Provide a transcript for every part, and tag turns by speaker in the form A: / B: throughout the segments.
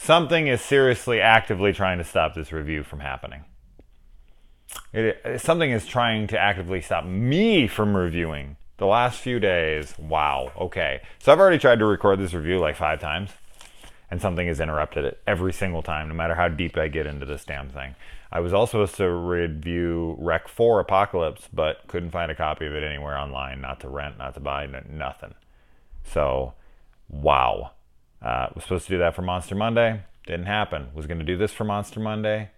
A: something is seriously actively trying to stop this review from happening. Something is trying to actively stop me from reviewing the last few days. Wow. Okay. So I've already tried to record this review like 5 times, and something has interrupted it every single time, no matter how deep I get into this damn thing. I was also supposed to review Rec 4 Apocalypse, but couldn't find a copy of it anywhere online, not to rent, not to buy, nothing. So, wow. Was supposed to do that for Monster Monday. Didn't happen. Was going to do this for Monster Monday.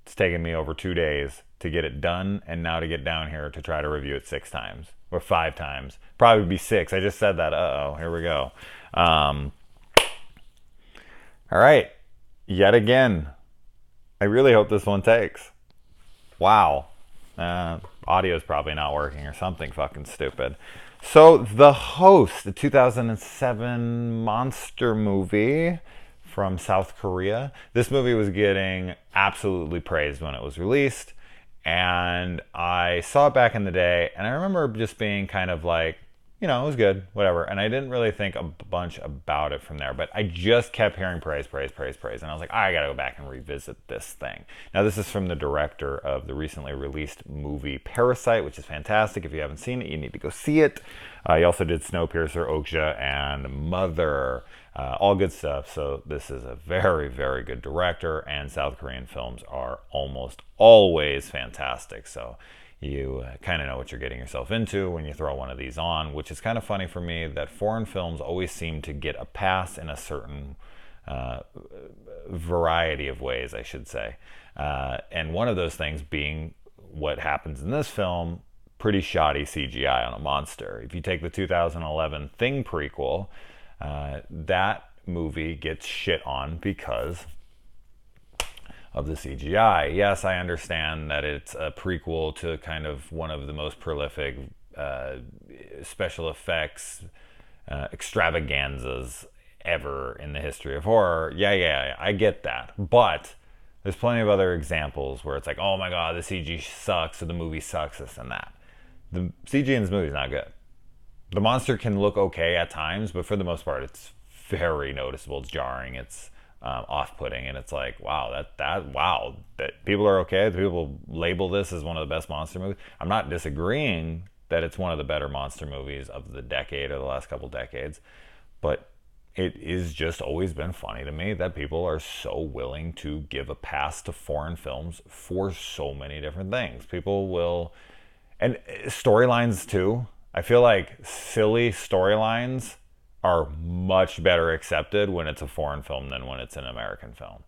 A: It's taken me over 2 days to get it done, and now to get down here to try to review it 6 times. Or 5 times. Probably be 6. I just said that. Uh-oh. Here we go. All right. Yet again. I really hope this one takes. Wow. Audio's probably not working or something fucking stupid. So, The Host, the 2007 monster movie from South Korea. This movie was getting absolutely praised when it was released, and I saw it back in the day, and I remember just being kind of like, you know, it was good, whatever, and I didn't really think a bunch about it from there, but I just kept hearing praise, and I was like, I gotta go back and revisit this thing. Now, this is from the director of the recently released movie Parasite, which is fantastic. If you haven't seen it, you need to go see it. He also did Snowpiercer, Okja, and Mother. All good stuff. So this is a very, very good director, and South Korean films are almost always fantastic. So you kind of know what you're getting yourself into when you throw one of these on, which is kind of funny for me that foreign films always seem to get a pass in a certain variety of ways, I should say. And one of those things being what happens in this film, pretty shoddy CGI on a monster. If you take the 2011 Thing prequel, that movie gets shit on because of the CGI. Yes, I understand that it's a prequel to kind of one of the most prolific special effects extravaganzas ever in the history of horror. Yeah, I get that. But there's plenty of other examples where it's like, oh my god, the CG sucks, or the movie sucks, this and that. The CG in this movie is not good. The monster can look okay at times, but for the most part, it's very noticeable. It's jarring. It's off-putting, and it's like, wow, that people are okay. People label this as one of the best monster movies. I'm not disagreeing that it's one of the better monster movies of the decade or the last couple decades, but it is just always been funny to me that people are so willing to give a pass to foreign films for so many different things. People will, and storylines too. I feel like silly storylines are much better accepted when it's a foreign film than when it's an American film.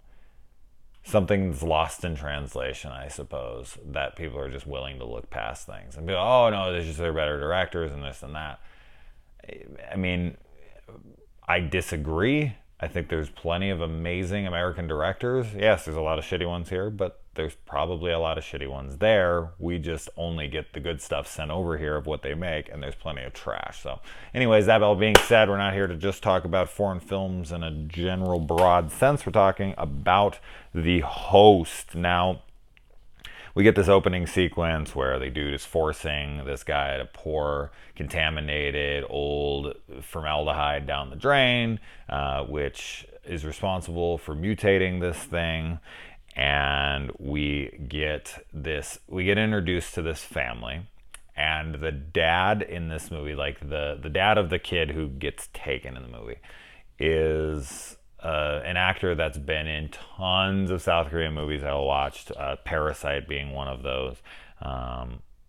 A: Something's lost in translation, I suppose, that people are just willing to look past things and be like, oh no, they're better directors and this and that. I mean, I disagree. I think there's plenty of amazing American directors. Yes, there's a lot of shitty ones here, but there's probably a lot of shitty ones there. We just only get the good stuff sent over here of what they make, and there's plenty of trash. So anyways, that all being said, we're not here to just talk about foreign films in a general broad sense. We're talking about The Host. Now, we get this opening sequence where the dude is forcing this guy to pour contaminated old formaldehyde down the drain, which is responsible for mutating this thing. And we get introduced to this family, and the dad in this movie, like the dad of the kid who gets taken in the movie, is an actor that's been in tons of South Korean movies I watched, Parasite being one of those,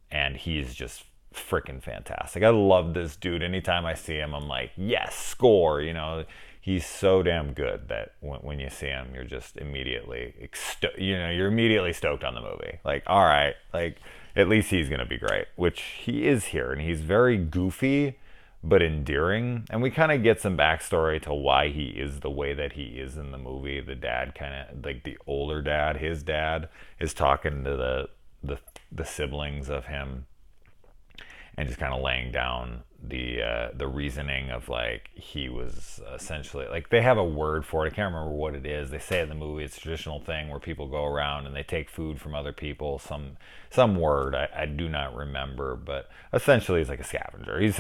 A: and he's just freaking fantastic. I love this dude. Anytime I see him, I'm like, yes, score, you know. He's so damn good that when you see him, you're just immediately, you're immediately stoked on the movie. Like, all right, like, at least he's going to be great, which he is here. And he's very goofy, but endearing. And we kind of get some backstory to why he is the way that he is in the movie. The dad kind of, like the older dad, his dad, is talking to the siblings of him. and just kind of laying down the reasoning of like he was essentially like they have a word for it. I can't remember what it is. They say it in the movie. It's a traditional thing where people go around and they take food from other people. Some word I do not remember, but essentially he's like a scavenger. It's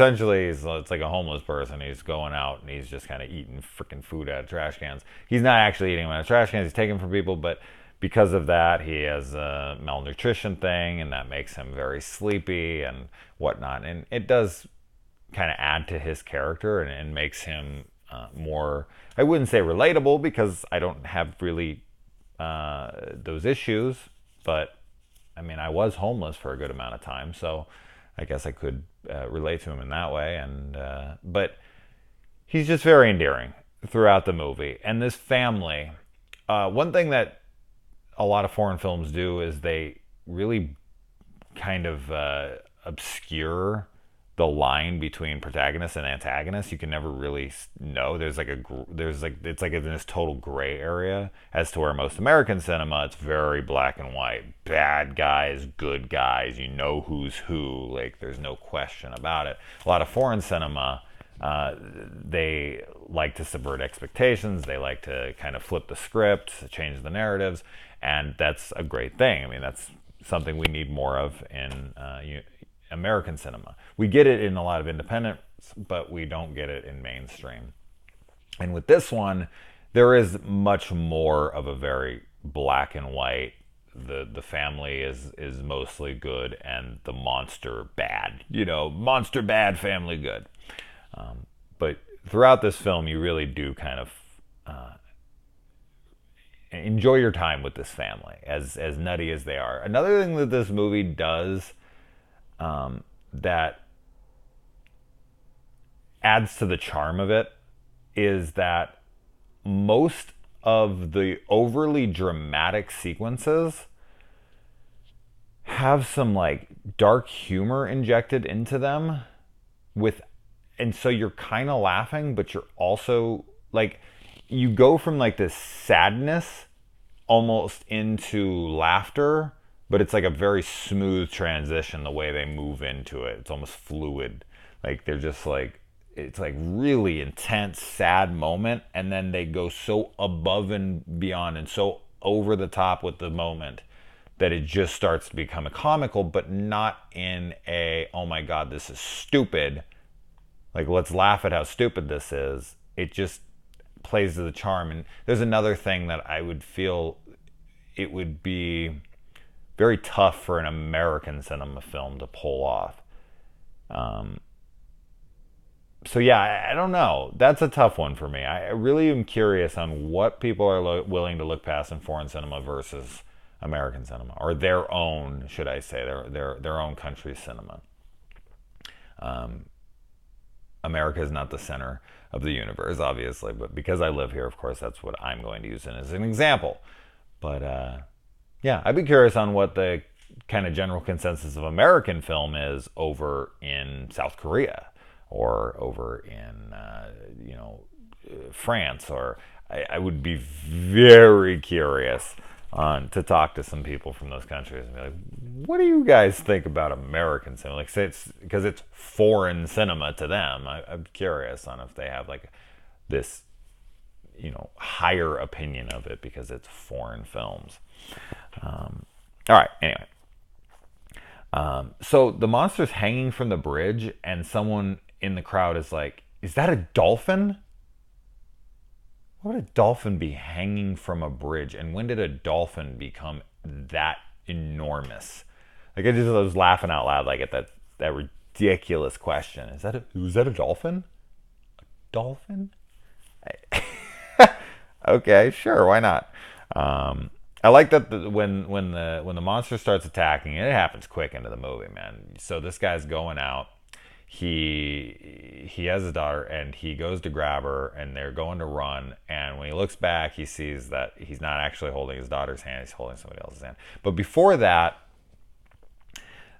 A: like a homeless person. He's going out and he's just kind of eating freaking food out of trash cans. He's not actually eating them out of trash cans. He's taking from people, but because of that, he has a malnutrition thing, and that makes him very sleepy and whatnot. And it does kind of add to his character and makes him more, I wouldn't say relatable because I don't have really those issues, but I mean, I was homeless for a good amount of time, so I guess I could relate to him in that way. And but he's just very endearing throughout the movie. And this family, one thing that a lot of foreign films do is they really kind of obscure the line between protagonist and antagonist. You can never really know. It's like in this total gray area as to where most American cinema, it's very black and white. Bad guys, good guys. You know who's who. Like there's no question about it. A lot of foreign cinema, they like to subvert expectations. They like to kind of flip the script, change the narratives, and that's a great thing. I mean, that's something we need more of in American cinema. We get it in a lot of independents, but we don't get it in mainstream. And with this one, there is much more of a very black and white. The family is mostly good, and the monster bad. Monster bad, family good. But throughout this film, you really do kind of enjoy your time with this family, as nutty as they are. Another thing that this movie does that adds to the charm of it is that most of the overly dramatic sequences have some like dark humor injected into them and so you're kind of laughing, but you're also like, you go from like this sadness almost into laughter, but it's like a very smooth transition the way they move into it. It's almost fluid. Like they're just like, it's like really intense, sad moment, and then they go so above and beyond and so over the top with the moment that it just starts to become a comical, but not in a, oh my God, this is stupid. Like, let's laugh at how stupid this is. It just plays to the charm. And there's another thing that I would feel it would be very tough for an American cinema film to pull off. So yeah, I don't know. That's a tough one for me. I really am curious on what people are willing to look past in foreign cinema versus American cinema, or their own, should I say, their own country's cinema. America is not the center of the universe, obviously, but because I live here, of course, that's what I'm going to use as an example. But yeah, I'd be curious on what the kind of general consensus of American film is over in South Korea or over in France. Or I would be very curious to talk to some people from those countries and be like, what do you guys think about American cinema? Like, say it's because it's foreign cinema to them. I'm curious on if they have like this, higher opinion of it because it's foreign films. All right, anyway. So the monster's hanging from the bridge, and someone in the crowd is like, is that a dolphin? Why would a dolphin be hanging from a bridge? And when did a dolphin become that enormous? Like, I was laughing out loud, like, at that ridiculous question. Was that a dolphin? A dolphin? Okay, sure, why not? I like that when the monster starts attacking, and it happens quick into the movie, man. So this guy's going out. He has his daughter, and he goes to grab her, and they're going to run. And when he looks back, he sees that he's not actually holding his daughter's hand; he's holding somebody else's hand. But before that,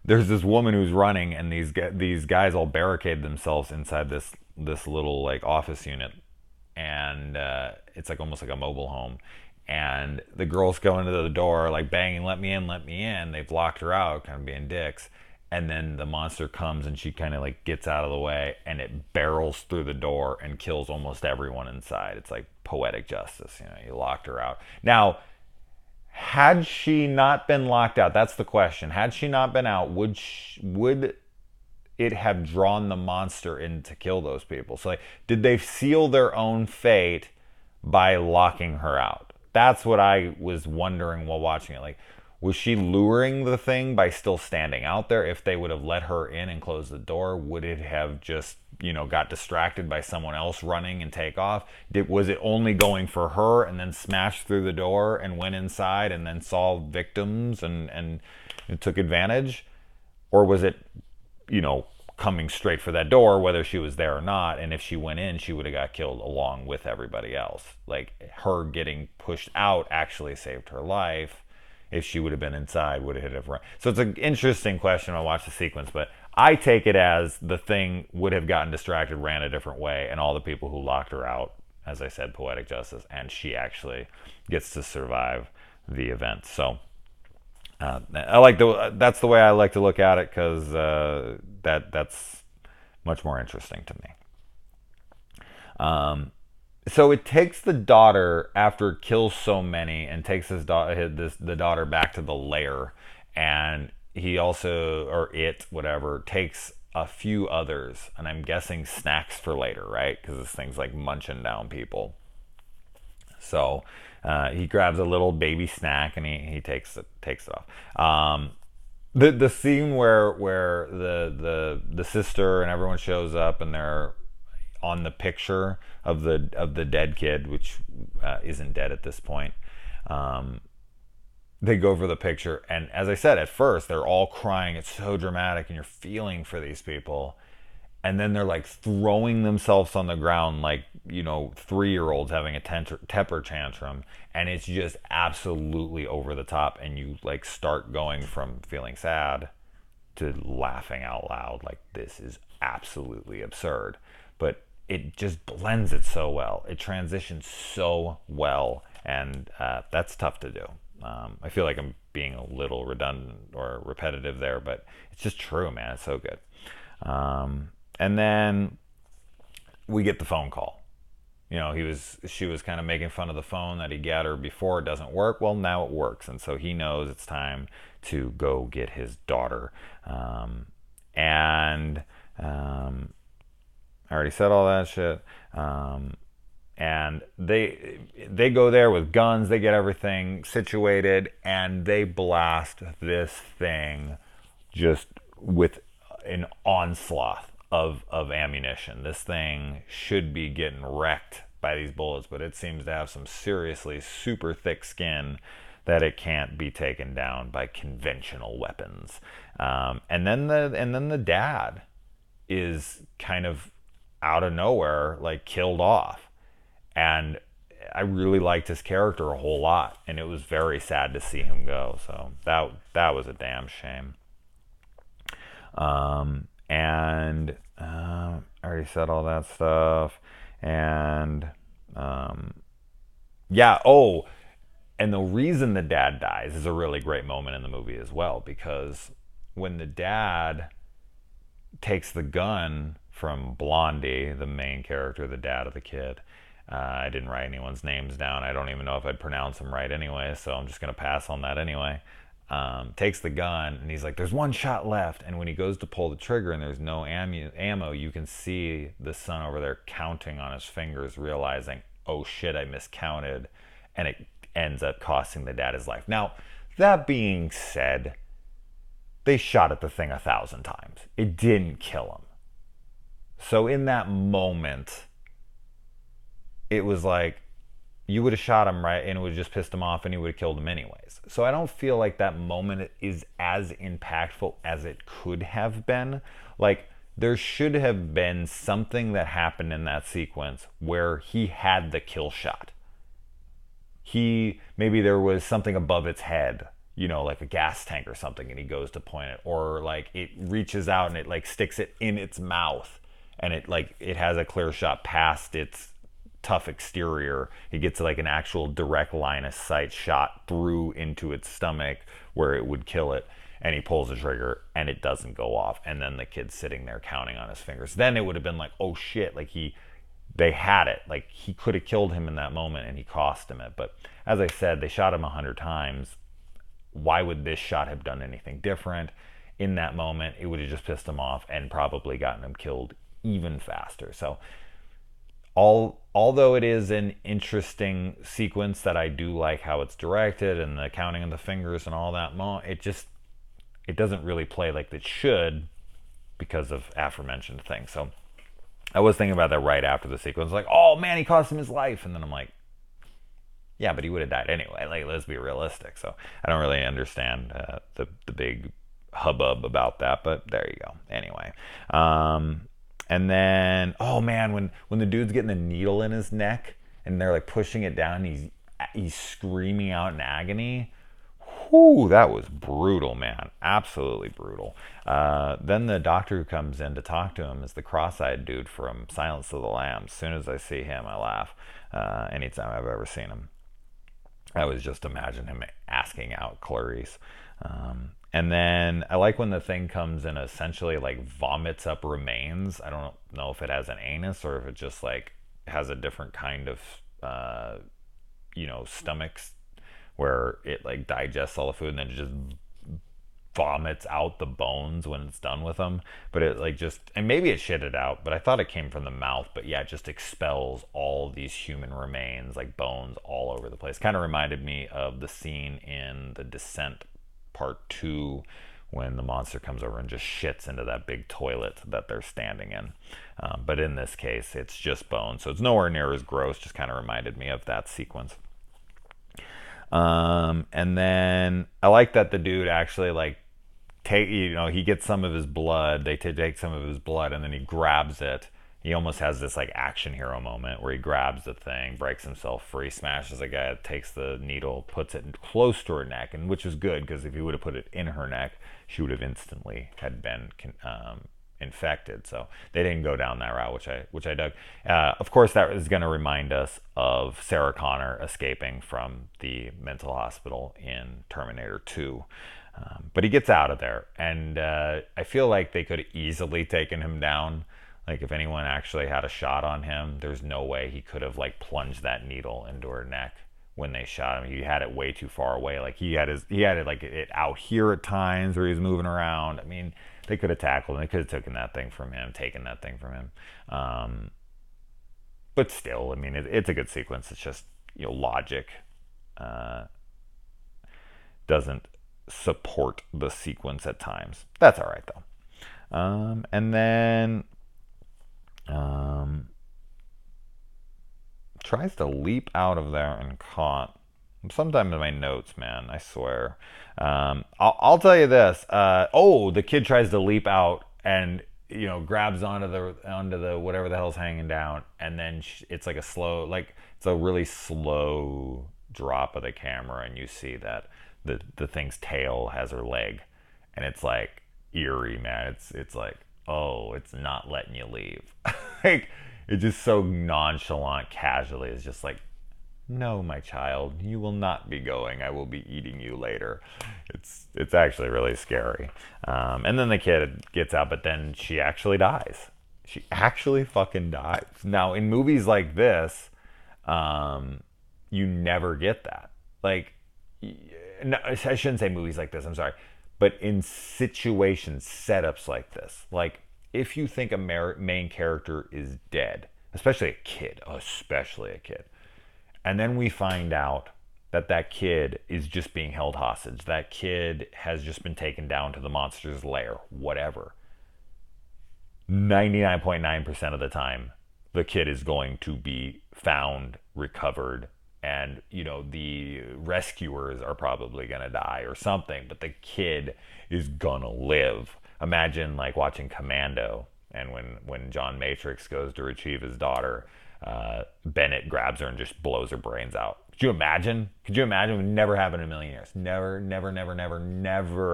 A: there's this woman who's running, and these guys all barricade themselves inside this little like office unit, and it's like almost like a mobile home. And the girls go into the door like banging, let me in. They've locked her out, kind of being dicks. and then the monster comes and she kind of like gets out of the way and it barrels through the door and kills almost everyone inside. It's like poetic justice. You locked her out. Now, had she not been locked out, that's the question. Had she not been out, would it have drawn the monster in to kill those people? So like, did they seal their own fate by locking her out? That's what I was wondering while watching it. Like, was she luring the thing by still standing out there? If they would have let her in and closed the door, would it have just, got distracted by someone else running and take off? Was it only going for her and then smashed through the door and went inside and then saw victims and took advantage? Or was it, coming straight for that door, whether she was there or not? And if she went in, she would have got killed along with everybody else. Like, her getting pushed out actually saved her life. If she would have been inside, would it have run? So it's an interesting question. I'll watch the sequence, but I take it as the thing would have gotten distracted, ran a different way, and all the people who locked her out, as I said, poetic justice, and she actually gets to survive the event. So that's the way I like to look at it, because that's much more interesting to me. So it takes the daughter, after it kills so many, and takes the daughter back to the lair, and he also, or it, whatever, takes a few others, and I'm guessing snacks for later, right? Because this thing's like munching down people. So he grabs a little baby snack and he takes it off. The scene where the sister and everyone shows up and they're on the picture of the dead kid, which isn't dead at this point. They go over the picture, and as I said, at first they're all crying. It's so dramatic, and you're feeling for these people. And then they're like throwing themselves on the ground like, 3-year-olds having a temper tantrum. And it's just absolutely over the top. And you like start going from feeling sad to laughing out loud. Like, this is absolutely absurd. But it just blends it so well. It transitions so well. And that's tough to do. I feel like I'm being a little redundant or repetitive there, but it's just true, man. It's so good. And then we get the phone call. She was kind of making fun of the phone that he got her before. It doesn't work. Well, now it works. And so he knows it's time to go get his daughter. And I already said all that shit. And they go there with guns. They get everything situated, and they blast this thing just with an onslaught of ammunition. This thing should be getting wrecked by these bullets, but it seems to have some seriously super thick skin that it can't be taken down by conventional weapons. And then the dad is kind of out of nowhere, like, killed off. And I really liked his character a whole lot, and it was very sad to see him go. So that was a damn shame. And I already said all that stuff. And yeah. Oh, and the reason the dad dies is a really great moment in the movie as well, because when the dad takes the gun from Blondie, the main character, the dad of the kid. I didn't write anyone's names down. I don't even know if I'd pronounce them right anyway, so I'm just going to pass on that anyway. Takes the gun, and he's like, there's one shot left. And when he goes to pull the trigger and there's no ammo, you can see the son over there counting on his fingers, realizing, oh shit, I miscounted. And it ends up costing the dad his life. Now, that being said, they shot at the thing 1,000 times. It didn't kill him. So in that moment, it was like, you would have shot him, right, and it would have just pissed him off, and he would have killed him anyways. So I don't feel like that moment is as impactful as it could have been. Like, there should have been something that happened in that sequence where he had the kill shot. Maybe there was something above its head, like a gas tank or something, and he goes to point it, or like it reaches out and it like sticks it in its mouth, and it has a clear shot past its tough exterior. He gets like an actual direct line of sight shot through into its stomach where it would kill it. and he pulls the trigger and it doesn't go off, and then the kid's sitting there counting on his fingers. Then it would have been like, oh shit, like they had it. Like he could have killed him in that moment and he cost him it. But as I said, they shot him 100 times. Why would this shot have done anything different? In that moment, it would have just pissed him off and probably gotten him killed even faster. So although it is an interesting sequence that I do like how it's directed and the counting of the fingers and all that, it doesn't really play like it should because of aforementioned things. So I was thinking about that right after the sequence, like, oh man, he cost him his life, and then I'm like, yeah, but he would have died anyway. Like, let's be realistic. So I don't really understand the big hubbub about that, but there you go. Anyway, and then, oh man, when the dude's getting the needle in his neck and they're like pushing it down, he's screaming out in agony. Whew, that was brutal, man. Absolutely brutal. Then the doctor who comes in to talk to him is the cross-eyed dude from Silence of the Lambs. As soon as I see him, I laugh. Anytime I've ever seen him. I was just imagine him asking out Clarice. And then I like when the thing comes and essentially like vomits up remains. I don't know if it has an anus or if it just like has a different kind of, stomachs where it like digests all the food and then it just vomits out the bones when it's done with them. But it like just, and maybe it shit it out, but I thought it came from the mouth. But yeah, it just expels all these human remains, like bones all over the place. Kind of reminded me of the scene in The Descent Part 2 when the monster comes over and just shits into that big toilet that they're standing in. But in this case, it's just bones. So it's nowhere near as gross, just kind of reminded me of that sequence. And then I like that the dude actually like he gets some of his blood. They take some of his blood and then he grabs it. He almost has this like action hero moment where he grabs the thing, breaks himself free, smashes a guy, takes the needle, puts it close to her neck, and which is good because if he would have put it in her neck, she would have instantly had been infected. So they didn't go down that route, which I dug. Of course, that is going to remind us of Sarah Connor escaping from the mental hospital in Terminator 2. But he gets out of there, and I feel like they could have easily taken him down. Like if anyone actually had a shot on him, there's no way he could have like plunged that needle into her neck when they shot him. He had it way too far away. Like he had it like it out here at times where he was moving around. I mean, they could have tackled him. They could have taken that thing from him. But still, I mean, it's a good sequence. It's just, logic doesn't support the sequence at times. That's all right though. And then tries to leap out of there and caught. Sometime in my notes, man, I swear. I'll tell you this. The kid tries to leap out and grabs onto the whatever the hell's hanging down, and then it's like it's a really slow drop of the camera, and you see that the thing's tail has her leg, and it's like eerie, man. It's like, oh, it's not letting you leave. Like it's just so nonchalant, casually. It's just like, no, my child, you will not be going. I will be eating you later. It's actually really scary. And then the kid gets out, but then she actually dies. She actually fucking dies. Now, in movies like this, you never get that. Like, no, I shouldn't say movies like this, I'm sorry. But in situations, setups like this, like if you think a main character is dead, especially a kid, and then we find out that kid is just being held hostage. That kid has just been taken down to the monster's lair, whatever. 99.9% of the time, the kid is going to be found, recovered, and, the rescuers are probably going to die or something, but the kid is going to live. Imagine, like, watching Commando, and when John Matrix goes to retrieve his daughter, Bennett grabs her and just blows her brains out. Could you imagine? It would never happen in a million years. Never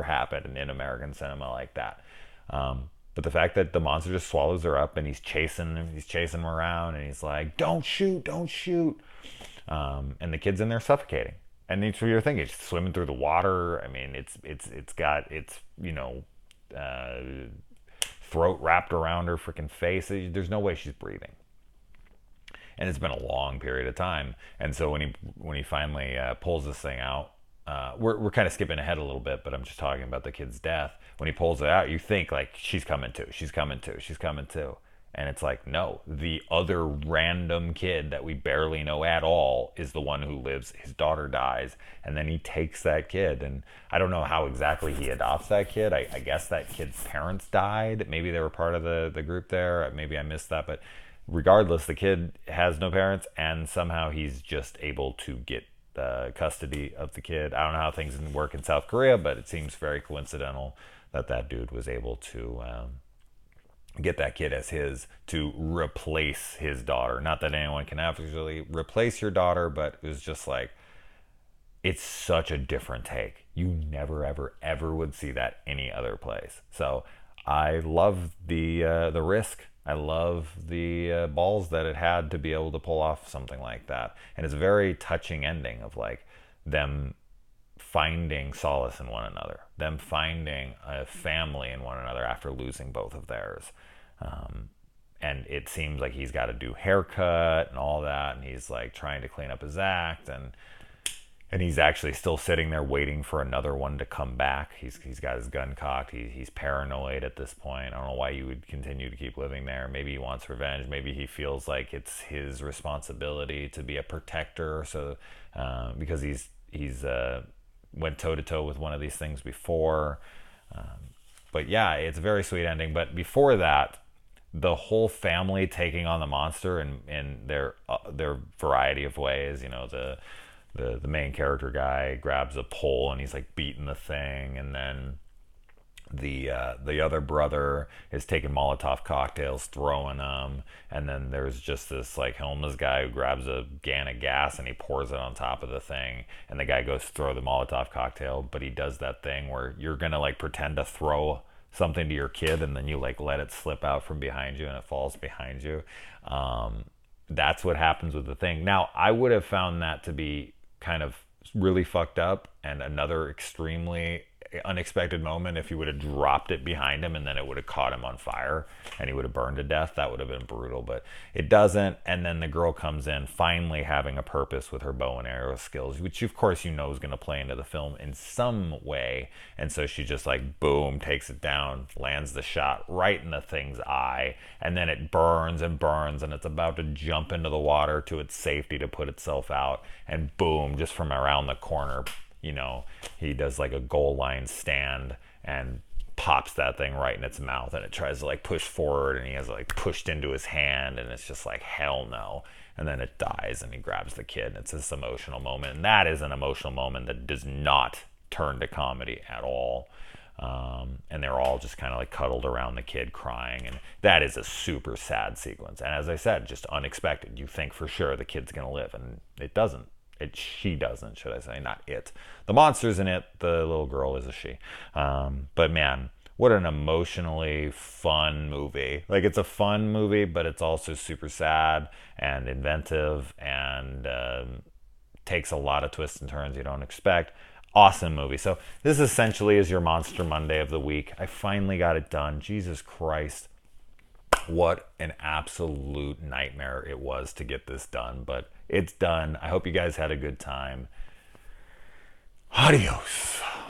A: happened in American cinema like that. But the fact that the monster just swallows her up and he's chasing him around and he's like, don't shoot. And the kid's in there suffocating. And it's what you're thinking, it's swimming through the water. I mean, it's got its uh, throat wrapped around her freaking face. There's no way she's breathing, and it's been a long period of time. And so when he finally pulls this thing out, we're kind of skipping ahead a little bit, but I'm just talking about the kid's death. When he pulls it out, you think like she's coming too, she's coming too, she's coming too. And it's like, no, the other random kid that we barely know at all is the one who lives. His daughter dies, and then he takes that kid. And I don't know how exactly he adopts that kid. I guess that kid's parents died. Maybe they were part of the group there. Maybe I missed that. But regardless, the kid has no parents, and somehow he's just able to get custody of the kid. I don't know how things work in South Korea, but it seems very coincidental that that dude was able to get that kid as his to replace his daughter. Not that anyone can actually replace your daughter, but it was just like, it's such a different take. You never, ever, ever would see that any other place. So I love the risk. I love the balls that it had to be able to pull off something like that. And it's a very touching ending of like them finding solace in one another, them finding a family in one another after losing both of theirs. And it seems like he's got to do haircut and all that, and he's like trying to clean up his act, and he's actually still sitting there waiting for another one to come back. He's got his gun cocked. He's paranoid at this point. I don't know why you would continue to keep living there. Maybe he wants revenge. Maybe he feels like it's his responsibility to be a protector. So because he's went toe to toe with one of these things before. But yeah, it's a very sweet ending. But before that, the whole family taking on the monster in their variety of ways. You know, the main character guy grabs a pole and he's like beating the thing, and then the other brother is taking Molotov cocktails, throwing them, and then there's just this like homeless guy who grabs a can of gas and he pours it on top of the thing, and the guy goes to throw the Molotov cocktail, but he does that thing where you're gonna like pretend to throw something to your kid and then you like let it slip out from behind you and it falls behind you. That's what happens with the thing. Now, I would have found that to be kind of really fucked up and another extremely unexpected moment if he would have dropped it behind him and then it would have caught him on fire and he would have burned to death. That would have been brutal, but it doesn't. And then the girl comes in finally having a purpose with her bow and arrow skills, which of course you know is going to play into the film in some way. And so she just like boom, takes it down, lands the shot right in the thing's eye, and then it burns and burns and it's about to jump into the water to its safety to put itself out, and boom, just from around the corner, you know, he does like a goal line stand and pops that thing right in its mouth, and it tries to like push forward and he has like pushed into his hand, and it's just like hell no, and then it dies and he grabs the kid, and it's this emotional moment, and that is an emotional moment that does not turn to comedy at all. And they're all just kind of like cuddled around the kid crying, and that is a super sad sequence, and as I said, just unexpected. You think for sure the kid's gonna live, and it doesn't. She doesn't, should I say, not it. The monster's in it, the little girl is a she. But man, what an emotionally fun movie. Like, it's a fun movie, but it's also super sad and inventive, and takes a lot of twists and turns you don't expect. Awesome movie. So this essentially is your Monster Monday of the week. I finally got it done. Jesus Christ. What an absolute nightmare it was to get this done, but it's done. I hope you guys had a good time. Adios.